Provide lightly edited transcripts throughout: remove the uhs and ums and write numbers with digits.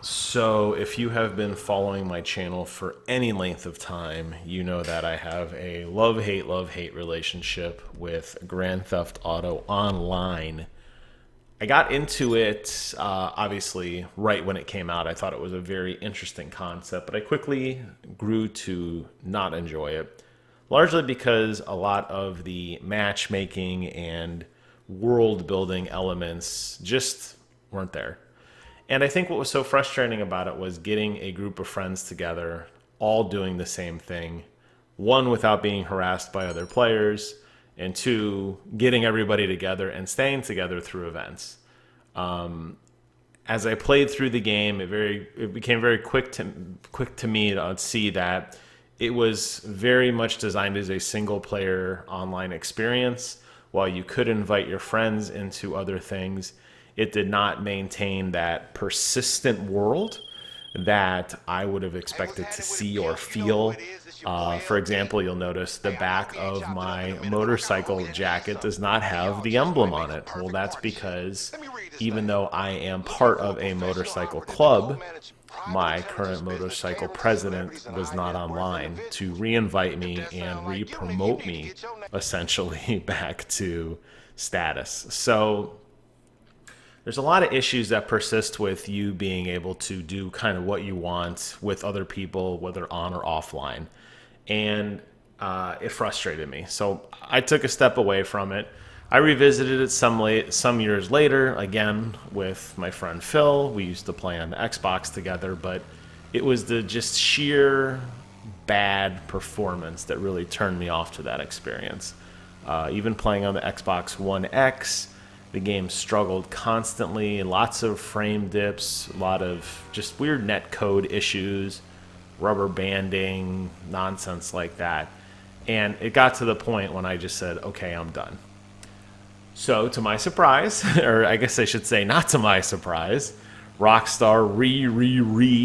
So, if you have been following my channel for any length of time, you know that I have a love hate relationship with Grand Theft Auto Online. I got into it, obviously, right when it came out. I thought it was a very interesting concept, but I quickly grew to not enjoy it, largely because a lot of the matchmaking and world building elements just weren't there. And I think what was so frustrating about it was getting a group of friends together, all doing the same thing. One, without being harassed by other players, and two, getting everybody together and staying together through events. As I played through the game, it became very quick to me to see that it was very much designed as a single player online experience. While you could invite your friends into other things, it did not maintain that persistent world that I would have expected to see or feel. For example, you'll notice the back of my motorcycle jacket does not have the emblem on it. Well, that's because even though I am part of a motorcycle club, my current motorcycle president was not online to re-invite me and re-promote me essentially back to status. So there's a lot of issues that persist with you being able to do kind of what you want with other people, whether on or offline. And it frustrated me. So I took a step away from it. I revisited it some years later, again with my friend Phil. We used to play on the Xbox together, but it was the just sheer bad performance that really turned me off to that experience. Even playing on the Xbox One X, the game struggled constantly, lots of frame dips, a lot of just weird net code issues, rubber banding, nonsense like that. And it got to the point when I just said, okay, I'm done. So, to my surprise, or I guess I should say not to my surprise, Rockstar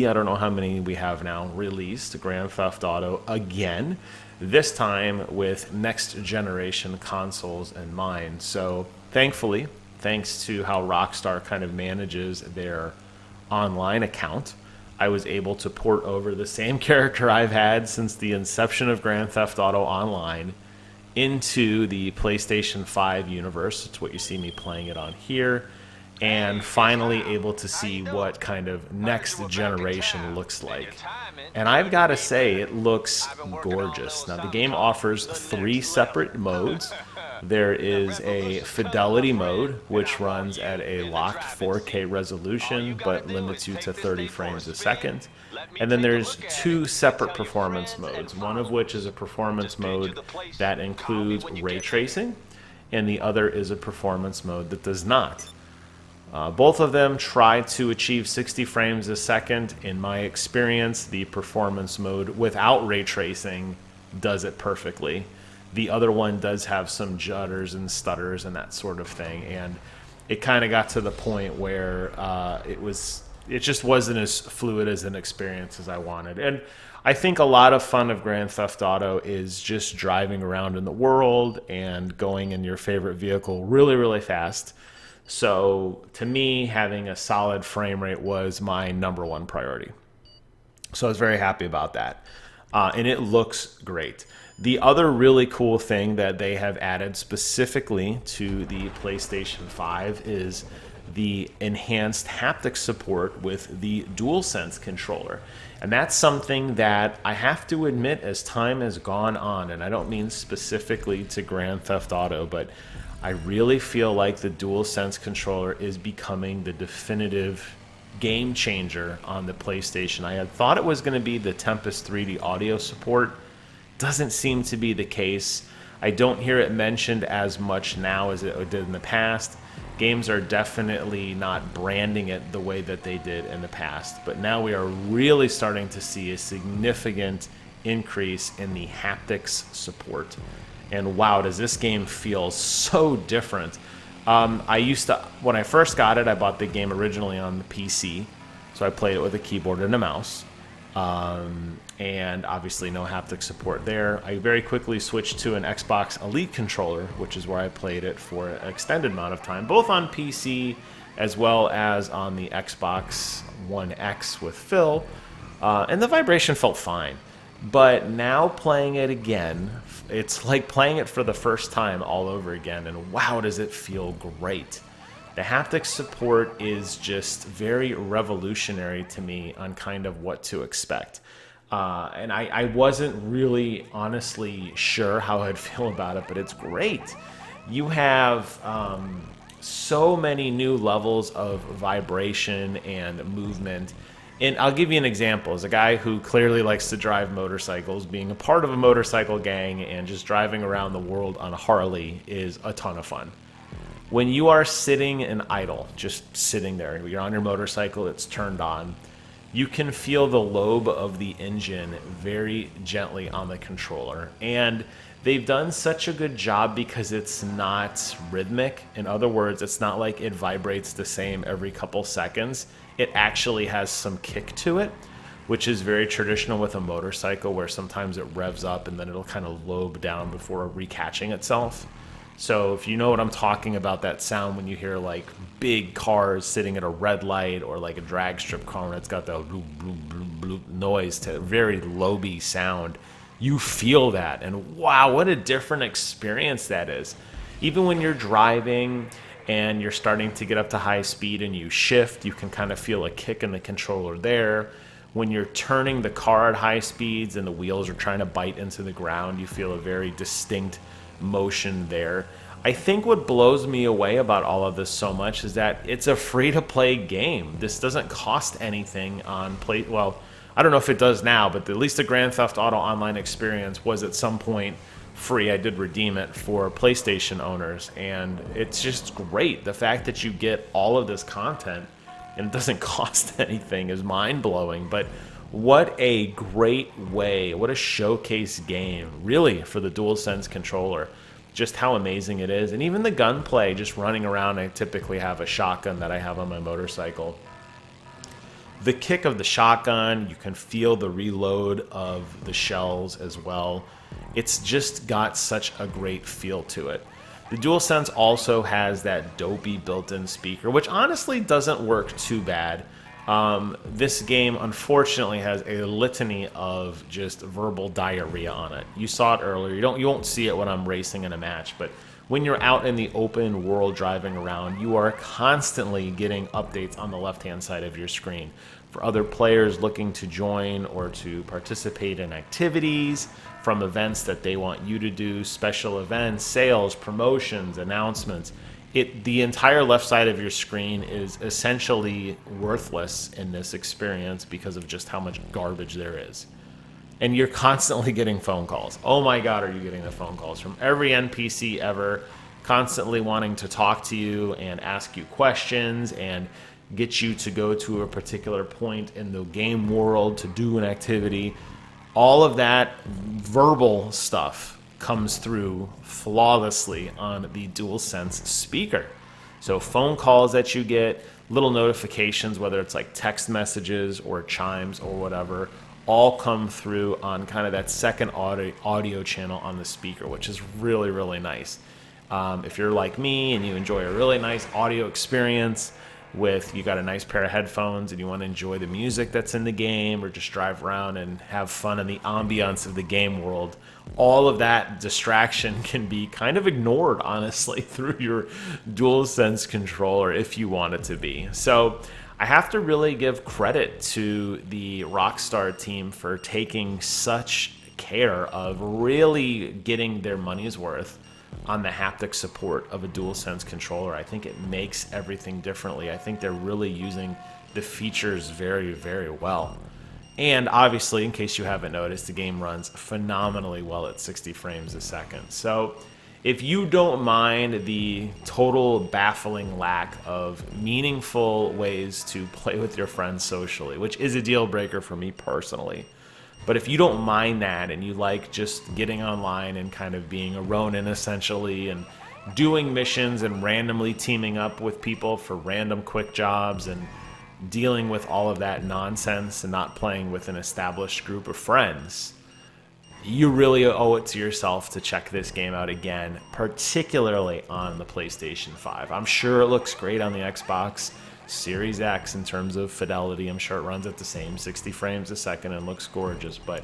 I don't know how many we have now, released Grand Theft Auto again, this time with next generation consoles in mind. So, thankfully, thanks to how Rockstar kind of manages their online account, I was able to port over the same character I've had since the inception of Grand Theft Auto Online into the PlayStation 5 universe. It's what you see me playing it on here. And finally able to see what kind of next generation looks like. And I've got to say, it looks gorgeous. Now, the game offers 3 separate modes. There is a fidelity mode, which runs at a locked 4K resolution, but limits you to 30 frames a second. And then there's 2 separate performance modes, one of which is a performance mode that includes ray tracing, and the other is a performance mode that does not. Both of them try to achieve 60 frames a second. In my experience, the performance mode without ray tracing does it perfectly. The other one does have some judders and stutters and that sort of thing, and it kind of got to the point where it just wasn't as fluid as an experience as I wanted. And I think a lot of fun of Grand Theft Auto is just driving around in the world and going in your favorite vehicle really, really fast. So to me, having a solid frame rate was my number one priority. So I was very happy about that. And it looks great. The other really cool thing that they have added specifically to the PlayStation 5 is the enhanced haptic support with the DualSense controller. And that's something that I have to admit, as time has gone on, and I don't mean specifically to Grand Theft Auto, but I really feel like the DualSense controller is becoming the definitive game changer on the PlayStation. I had thought it was going to be the Tempest 3D audio support. Doesn't seem to be the case. I don't hear it mentioned as much now as it did in the past. Games are definitely not branding it the way that they did in the past, but now we are really starting to see a significant increase in the haptics support. And wow, does this game feel so different. When I first got it, I bought the game originally on the PC, so I played it with a keyboard and a mouse. And obviously no haptic support there. I very quickly switched to an Xbox Elite controller, which is where I played it for an extended amount of time, both on PC as well as on the Xbox One X with Phil, and the vibration felt fine. But now playing it again, it's like playing it for the first time all over again, and wow, does it feel great. The haptic support is just very revolutionary to me on kind of what to expect. And I wasn't really honestly sure how I'd feel about it, but it's great. You have so many new levels of vibration and movement. And I'll give you an example. As a guy who clearly likes to drive motorcycles, being a part of a motorcycle gang and just driving around the world on a Harley is a ton of fun. When you are sitting and idle, just sitting there, you're on your motorcycle, it's turned on, you can feel the lobe of the engine very gently on the controller. And they've done such a good job because it's not rhythmic. In other words, it's not like it vibrates the same every couple seconds. It actually has some kick to it, which is very traditional with a motorcycle, where sometimes it revs up and then it'll kind of lobe down before recatching itself. So if you know what I'm talking about, that sound when you hear like big cars sitting at a red light, or like a drag strip car and it's got the bloop, bloop, bloop, bloop noise, to very loby sound, you feel that. And wow, what a different experience that is. Even when you're driving and you're starting to get up to high speed and you shift, you can kind of feel a kick in the controller there. When you're turning the car at high speeds and the wheels are trying to bite into the ground, you feel a very distinct motion there. I think what blows me away about all of this so much is that it's a free-to-play game. This doesn't cost anything on play. Well, I don't know if it does now, but at least the Grand Theft Auto Online experience was at some point free. I did redeem it for PlayStation owners, and it's just great. The fact that you get all of this content and it doesn't cost anything is mind-blowing. But what a great way, what a showcase game, really, for the DualSense controller. Just how amazing it is. And even the gunplay, just running around. I typically have a shotgun that I have on my motorcycle. The kick of the shotgun, you can feel the reload of the shells as well. It's just got such a great feel to it. The DualSense also has that dopey built-in speaker, which honestly doesn't work too bad. This game unfortunately has a litany of just verbal diarrhea on it. You saw it earlier. You won't see it when I'm racing in a match, but when you're out in the open world driving around, you are constantly getting updates on the left-hand side of your screen for other players looking to join or to participate in activities, from events that they want you to do, special events, sales, promotions, announcements. The entire left side of your screen is essentially worthless in this experience because of just how much garbage there is. And you're constantly getting phone calls. Oh my God, are you getting the phone calls from every NPC ever, constantly wanting to talk to you and ask you questions and get you to go to a particular point in the game world to do an activity. All of that verbal stuff comes through flawlessly on the DualSense speaker. So phone calls that you get, little notifications, whether it's like text messages or chimes or whatever, all come through on kind of that second audio channel on the speaker, which is really, really nice. If you're like me and you enjoy a really nice audio experience, you got a nice pair of headphones and you want to enjoy the music that's in the game, or just drive around and have fun in the ambiance of the game world, all of that distraction can be kind of ignored, honestly, through your DualSense controller if you want it to be. So I have to really give credit to the Rockstar team for taking such care of really getting their money's worth on the haptic support of a DualSense controller. I think it makes everything differently. I think they're really using the features very, very well. And obviously, in case you haven't noticed, the game runs phenomenally well at 60 frames a second. So if you don't mind the total baffling lack of meaningful ways to play with your friends socially, which is a deal breaker for me personally, but if you don't mind that and you like just getting online and kind of being a Ronin essentially and doing missions and randomly teaming up with people for random quick jobs and dealing with all of that nonsense and not playing with an established group of friends, you really owe it to yourself to check this game out again, particularly on the PlayStation 5. I'm sure it looks great on the Xbox Series X in terms of fidelity. I'm sure it runs at the same 60 frames a second and looks gorgeous, but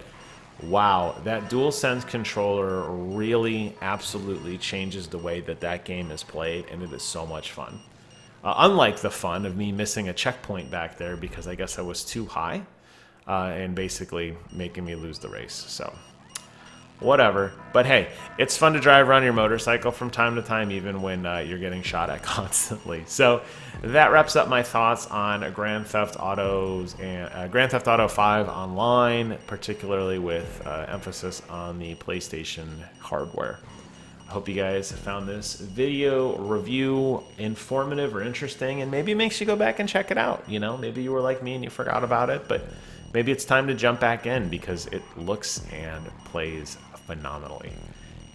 wow, that DualSense controller really absolutely changes the way that that game is played, and it is so much fun. Unlike the fun of me missing a checkpoint back there because I guess I was too high and basically making me lose the race. So whatever. But hey, it's fun to drive around your motorcycle from time to time, even when you're getting shot at constantly. So that wraps up my thoughts on Grand Theft Auto 5 Online, particularly with emphasis on the PlayStation hardware. I hope you guys found this video review informative or interesting, and maybe it makes you go back and check it out. You know, maybe you were like me and you forgot about it, but maybe it's time to jump back in because it looks and plays phenomenally.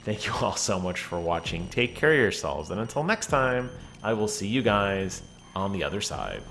Thank you all so much for watching. Take care of yourselves, and until next time, I will see you guys on the other side.